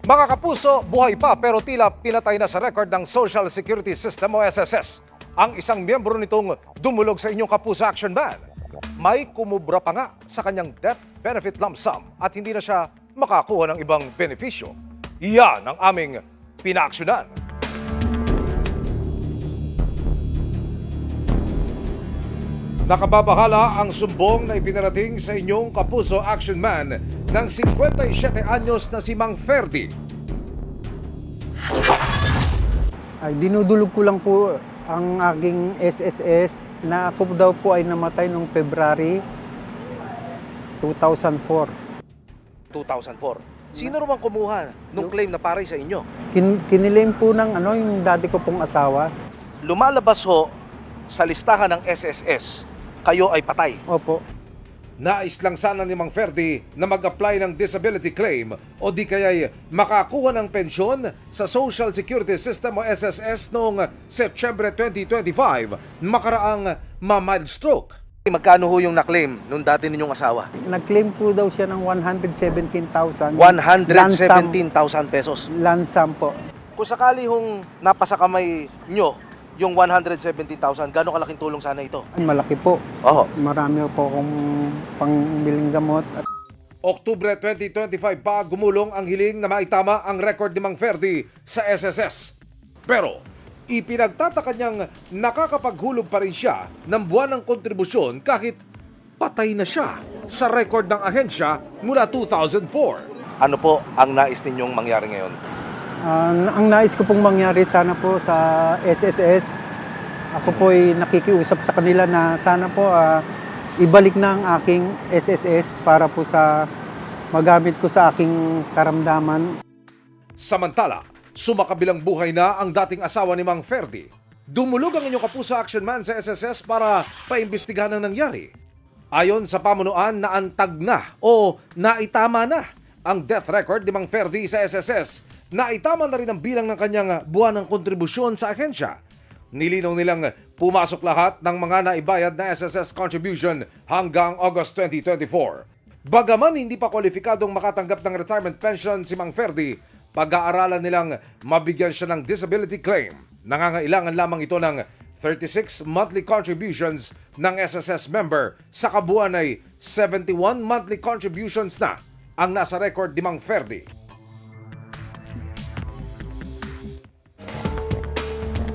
Mga kapuso, buhay pa pero tila pinatay na sa record ng Social Security System o SSS. Ang isang miyembro nitong dumulog sa inyong Kapuso Action Man. May kumubra pa nga sa kanyang death benefit lump sum at hindi na siya makakuha ng ibang benepisyo. Iyan ang aming pinaaksyonan. Nakababahala ang sumbong na ipinarating sa inyong Kapuso Action Man ng 57 anyos na si Mang Ferdy. Ay, dinudulog ko lang po ang aking SSS na ako daw po ay namatay noong February 2004. 2004. Sino naman kumuha nung claim na pare sa inyo? Kinilim po ng yung dati ko pong asawa. Lumalabas ho sa listahan ng SSS, kayo ay patay. Opo. Nais lang sana ni Mang Ferdy na mag-apply ng disability claim o di kaya'y makakuha ng pensyon sa Social Security System o SSS noong Setyembre 2025 makaraang ma-mild stroke. Magkano ho yung na-claim nung dati ninyong asawa? Nag-claim po daw siya ng 117,000. 117,000 pesos. Lansam po. Kung sakali hong napasa kamay nyo yung 117,000, gano'ng kalaking tulong sana ito? Ay, malaki po. Oho. Marami po akong pangbiling gamot. At Oktubre 2025 pa gumulong ang hiling na maitama ang record ni Mang Ferdy sa SSS. Pero ipinagtataka niyang nakakapaghulog pa rin siya ng buwan ng kontribusyon kahit patay na siya sa record ng ahensya mula 2004. Ano po ang nais ninyong mangyari ngayon? ang nais ko pong mangyari sana po sa SSS, ako po ay nakikiusap sa kanila na sana po ibalik na ang aking SSS para po sa magamit ko sa aking karamdaman. Samantala, sumakabilang buhay na ang dating asawa ni Mang Ferdy. Dumulog ang inyong Kapuso Action Man sa SSS para paimbestigahan ang nangyari. Ayon sa pamunuan, naantag na o naitama na ang death record ni Mang Ferdy sa SSS. Naitama na rin ang bilang ng kanyang buwan ng kontribusyon sa ahensya. Nilinaw nilang pumasok lahat ng mga naibayad na SSS contribution hanggang August 2024. Bagaman hindi pa kwalipikadong makatanggap ng retirement pension si Mang Ferdy, pag-aaralan nilang mabigyan siya ng disability claim. Nangangailangan lamang ito ng 36 monthly contributions ng SSS member. Sa kabuuan ay 71 monthly contributions na ang nasa record ni Mang Ferdy.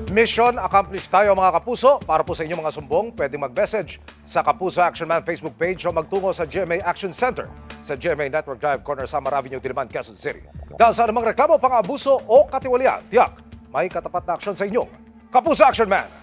Mission accomplished tayo mga kapuso. Para po sa inyong mga sumbong, pwedeng mag-message sa Kapuso Action Man Facebook page o magtungo sa GMA Action Center sa GMA Network Drive, Corner Samar Avenue, Diliman, Quezon City. Dahil sa anumang reklamo, pang-abuso o katiwalian, tiyak, may katapat na aksyon sa inyong Kapuso Action Man.